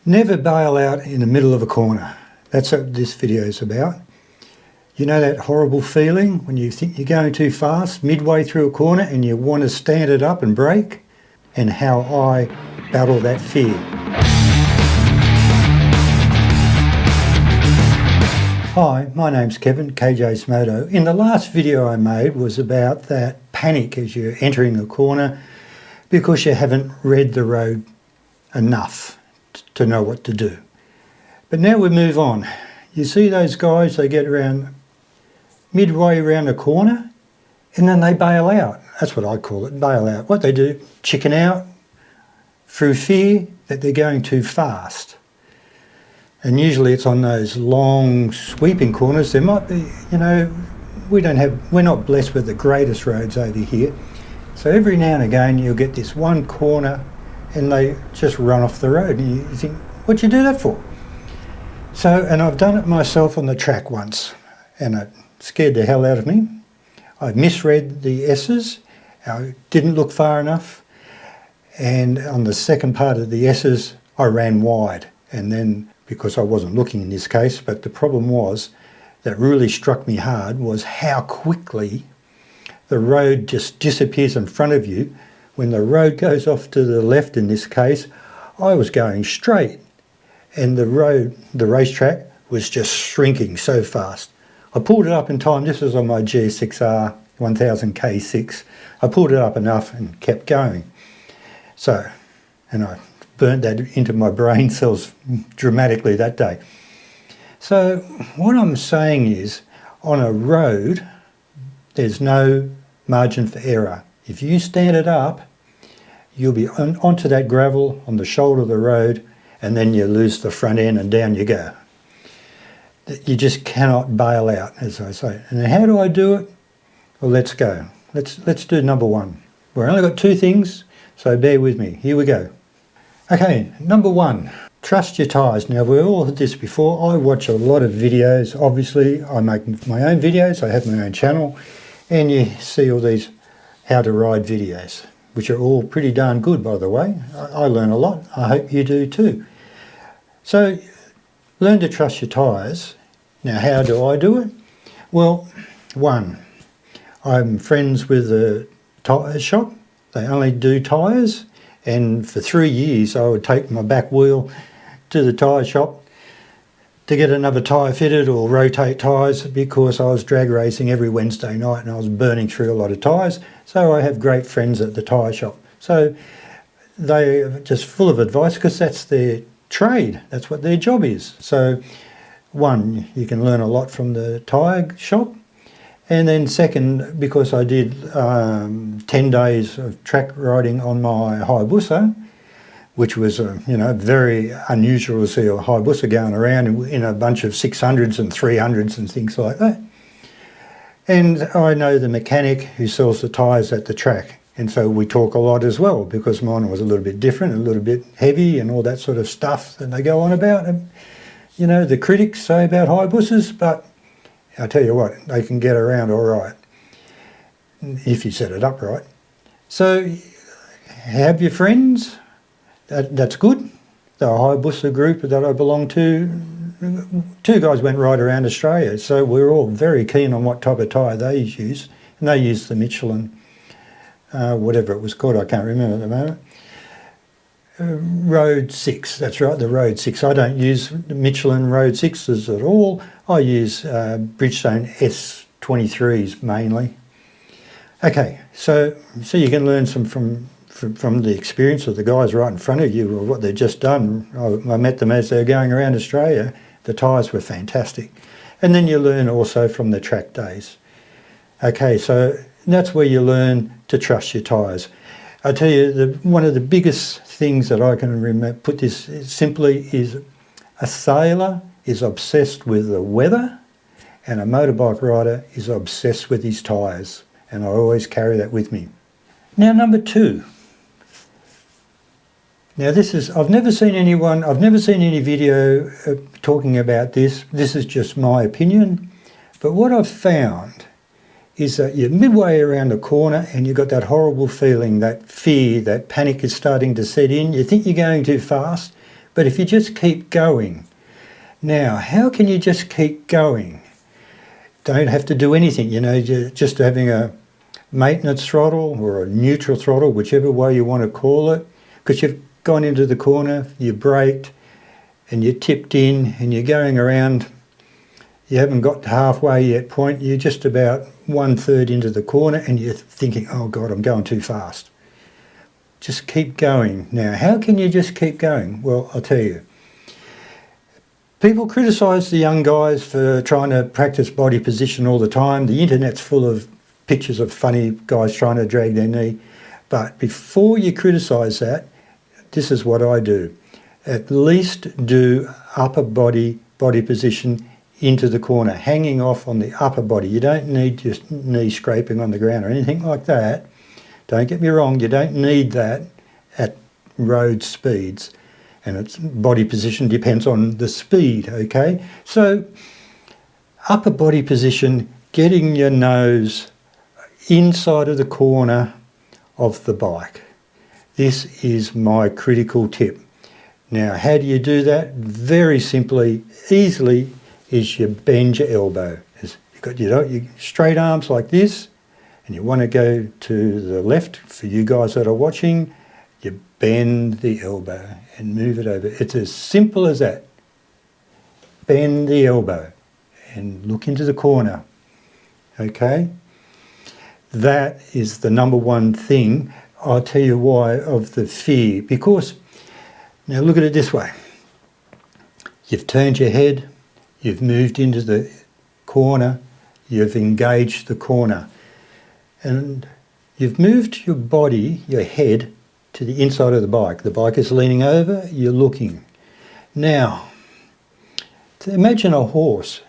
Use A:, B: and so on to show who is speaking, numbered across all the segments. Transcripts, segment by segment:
A: Never bail out in the middle of a corner. That's what this video is about. You know that horrible feeling when you think you're going too fast midway through a corner and you want to stand it up and brake? And how I battle that fear. Hi, my name's Kevin, KJ's Moto. In the last video I made was about that panic as you're entering a corner because you haven't read the road enough to know what to do. But now we move on. You see those guys, they get around midway around a corner and then they bail out. That's what I call it, bail out. What they do, chicken out through fear that they're going too fast. And usually it's on those long sweeping corners. There might be, you know, we're not blessed with the greatest roads over here. So every now and again you'll get this one corner and they just run off the road and you think, what'd you do that for? So, and I've done it myself on the track once and it scared the hell out of me. I misread the S's, I didn't look far enough, and on the second part of the S's I ran wide, and then because I wasn't looking in this case, but the problem was that really struck me hard was how quickly the road just disappears in front of you. When the road goes off to the left in this case, I was going straight and the racetrack was just shrinking so fast. I pulled it up in time. This was on my G6R 1000 K6. I pulled it up enough and kept going. So, and I burnt that into my brain cells dramatically that day. So what I'm saying is, on a road, there's no margin for error. If you stand it up, you'll be onto that gravel on the shoulder of the road, and then you lose the front end and down you go. You just cannot bail out, as I say. And how do I do it? Well, let's go. Let's do number one. We've only got two things, so bear with me. Here we go. Okay, number one, trust your tyres. Now, we've all had this before. I watch a lot of videos. Obviously, I make my own videos. I have my own channel. And you see all these how to ride videos, which are all pretty darn good, by the way. I learn a lot. I hope you do too. So, learn to trust your tyres. Now, how do I do it? Well, one, I'm friends with a tyre shop. They only do tyres, and for 3 years I would take my back wheel to the tyre shop to get another tyre fitted or rotate tyres, because I was drag racing every Wednesday night and I was burning through a lot of tyres. So I have great friends at the tyre shop. So they're just full of advice because that's their trade, that's what their job is. So one, you can learn a lot from the tyre shop, and then second, because I did 10 days of track riding on my Hayabusa, which was very unusual to see a Hayabusa going around in a bunch of 600s and 300s and things like that. And I know the mechanic who sells the tyres at the track. And so we talk a lot as well, because mine was a little bit different, a little bit heavy and all that sort of stuff that they go on about. And, you know, the critics say about Hayabusas, but I tell you what, they can get around all right if you set it up right. So have your friends, that's good. The Hayabusa group that I belong to, two guys went right around Australia, so we're all very keen on what type of tyre they use, and they use the Michelin, whatever it was called, I can't remember at the moment. Road 6, that's right, the Road 6. I don't use the Michelin Road 6s at all. I use Bridgestone S23s mainly. Okay, so you can learn some from the experience of the guys right in front of you, or what they've just done. I met them as they were going around Australia. The tyres were fantastic. And then you learn also from the track days. Okay, so that's where you learn to trust your tyres. I tell you, one of the biggest things that I can remember, put this simply, is a sailor is obsessed with the weather and a motorbike rider is obsessed with his tyres. And I always carry that with me. Now, number two. Now this is, I've never seen any video talking about this. This is just my opinion. But what I've found is that you're midway around a corner and you've got that horrible feeling, that fear, that panic is starting to set in. You think you're going too fast. But if you just keep going. Now, how can you just keep going? Don't have to do anything, you know, just having a maintenance throttle or a neutral throttle, whichever way you want to call it, because you've gone into the corner, you braked, and you tipped in, and you're going around. You haven't got halfway yet point, you're just about 1/3 into the corner, and you're thinking, oh God, I'm going too fast. Just keep going. Now, how can you just keep going? Well, I'll tell you. People criticise the young guys for trying to practice body position all the time. The internet's full of pictures of funny guys trying to drag their knee. But before you criticise that, this is what I do. At least do upper body position into the corner, hanging off on the upper body. You don't need your knee scraping on the ground or anything like that. Don't get me wrong, you don't need that at road speeds. And its body position depends on the speed, okay? So upper body position, getting your nose inside of the corner of the bike. This is my critical tip. Now, how do you do that? Very simply, easily, is you bend your elbow. You've got your straight arms like this, and you want to go to the left. For you guys that are watching, you bend the elbow and move it over. It's as simple as that. Bend the elbow and look into the corner. Okay? That is the number one thing. I'll tell you why of the fear. Because, now look at it this way. You've turned your head, you've moved into the corner, you've engaged the corner, and you've moved your body, your head, to the inside of the bike. The bike is leaning over, you're looking. Now, imagine a horse.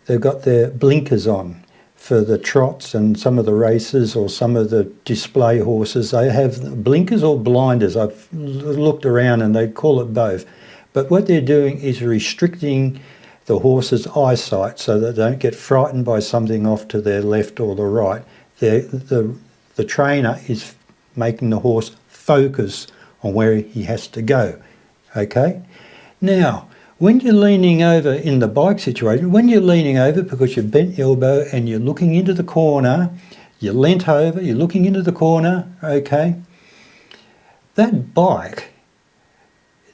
A: They've got their blinkers on for the trots and some of the races, or some of the display horses. They have blinkers or blinders. I've looked around and they call it both. But what they're doing is restricting the horse's eyesight so that they don't get frightened by something off to their left or the right. The trainer is making the horse focus on where he has to go. Okay? Now, when you're leaning over in the bike situation, when you're leaning over because you've bent your elbow and you're looking into the corner, you're leant over, you're looking into the corner, okay? That bike,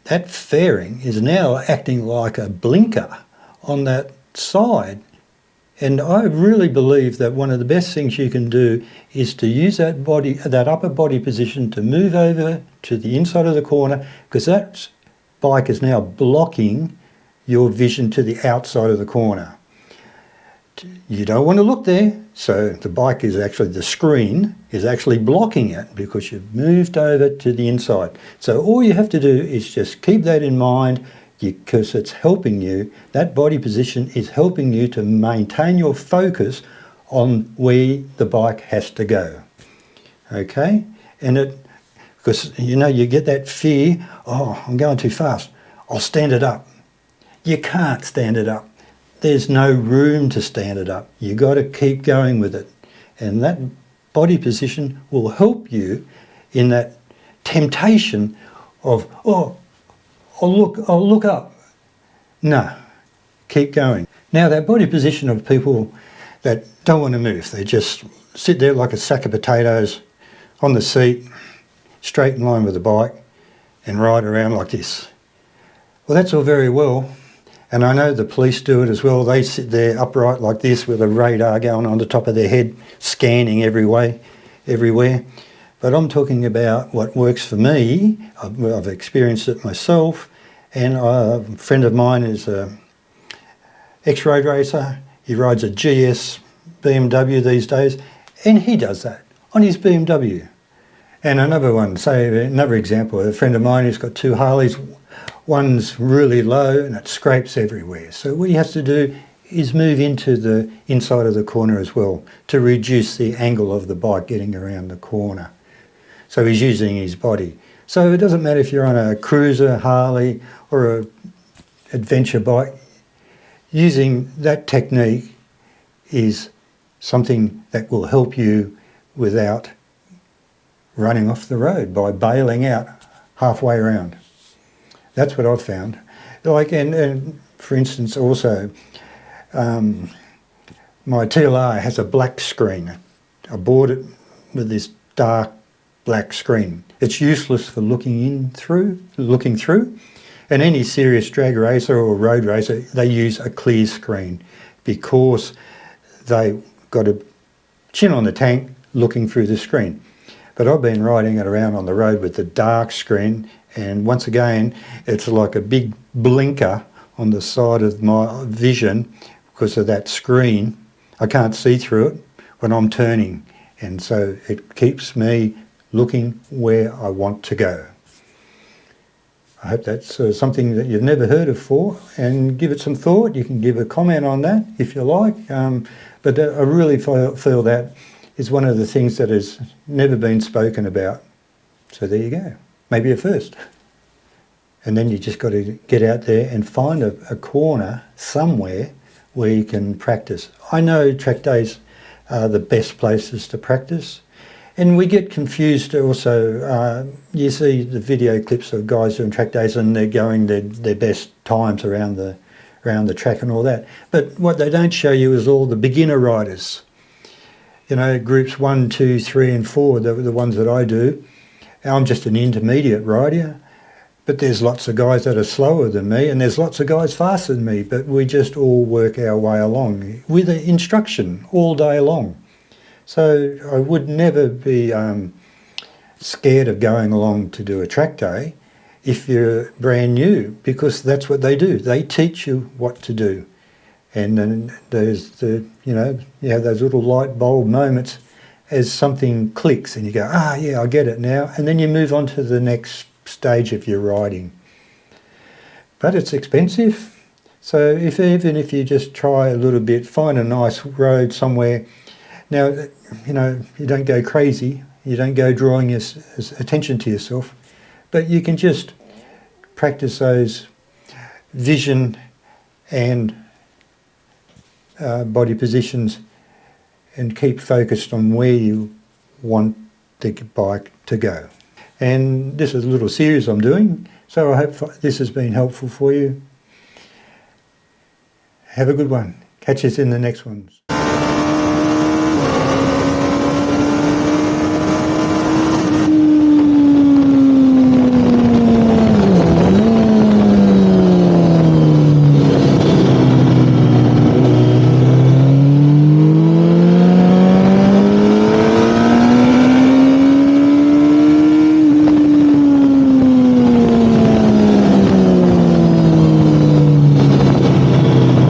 A: that fairing is now acting like a blinker on that side. And I really believe that one of the best things you can do is to use that upper body position to move over to the inside of the corner, because that bike is now blocking your vision to the outside of the corner. You don't want to look there, so the bike is actually, the screen is actually blocking it because you've moved over to the inside. So all you have to do is just keep that in mind, because it's helping you. That body position is helping you to maintain your focus on where the bike has to go. Okay? And because you know, you get that fear, oh, I'm going too fast, I'll stand it up. You can't stand it up. There's no room to stand it up. You got to keep going with it. And that body position will help you in that temptation of, oh, I'll look up. No, keep going. Now, that body position of people that don't want to move, they just sit there like a sack of potatoes on the seat, straight in line with the bike, and ride around like this. Well, that's all very well. And I know the police do it as well. They sit there upright like this with a radar going on the top of their head, scanning everywhere. But I'm talking about what works for me. I've experienced it myself. And a friend of mine is an ex-road racer. He rides a GS BMW these days. And he does that on his BMW. And another example, a friend of mine who's got 2 Harleys. One's really low and it scrapes everywhere. So what he has to do is move into the inside of the corner as well to reduce the angle of the bike getting around the corner. So he's using his body. So it doesn't matter if you're on a cruiser, Harley, or an adventure bike. Using that technique is something that will help you without running off the road by bailing out halfway around. That's what I've found. Like, and for instance, also, my TLR has a black screen. I bought it with this dark black screen. It's useless for looking through. And any serious drag racer or road racer, they use a clear screen because they got a chin on the tank looking through the screen. But I've been riding it around on the road with the dark screen, and once again, it's like a big blinker on the side of my vision because of that screen. I can't see through it when I'm turning, and so it keeps me looking where I want to go. I hope that's something that you've never heard of before, and give it some thought. You can give a comment on that if you like, but I really feel that is one of the things that has never been spoken about. So there you go, maybe a first. And then you just got to get out there and find a corner somewhere where you can practice. I know track days are the best places to practice. And we get confused also. You see the video clips of guys doing track days and they're going their best times around the track and all that. But what they don't show you is all the beginner riders. You know, groups 1, 2, 3 and 4, the ones that I do. I'm just an intermediate rider, but there's lots of guys that are slower than me and there's lots of guys faster than me, but we just all work our way along with the instruction all day long. So I would never be scared of going along to do a track day if you're brand new, because that's what they do. They teach you what to do. And then there's you have those little light bulb moments as something clicks and you go, yeah, I get it now. And then you move on to the next stage of your riding. But it's expensive. So even if you just try a little bit, find a nice road somewhere. Now, you don't go crazy. You don't go drawing attention to yourself. But you can just practice those vision and body positions and keep focused on where you want the bike to go. And this is a little series I'm doing, so I hope this has been helpful for you. Have a good one. Catch us in the next ones.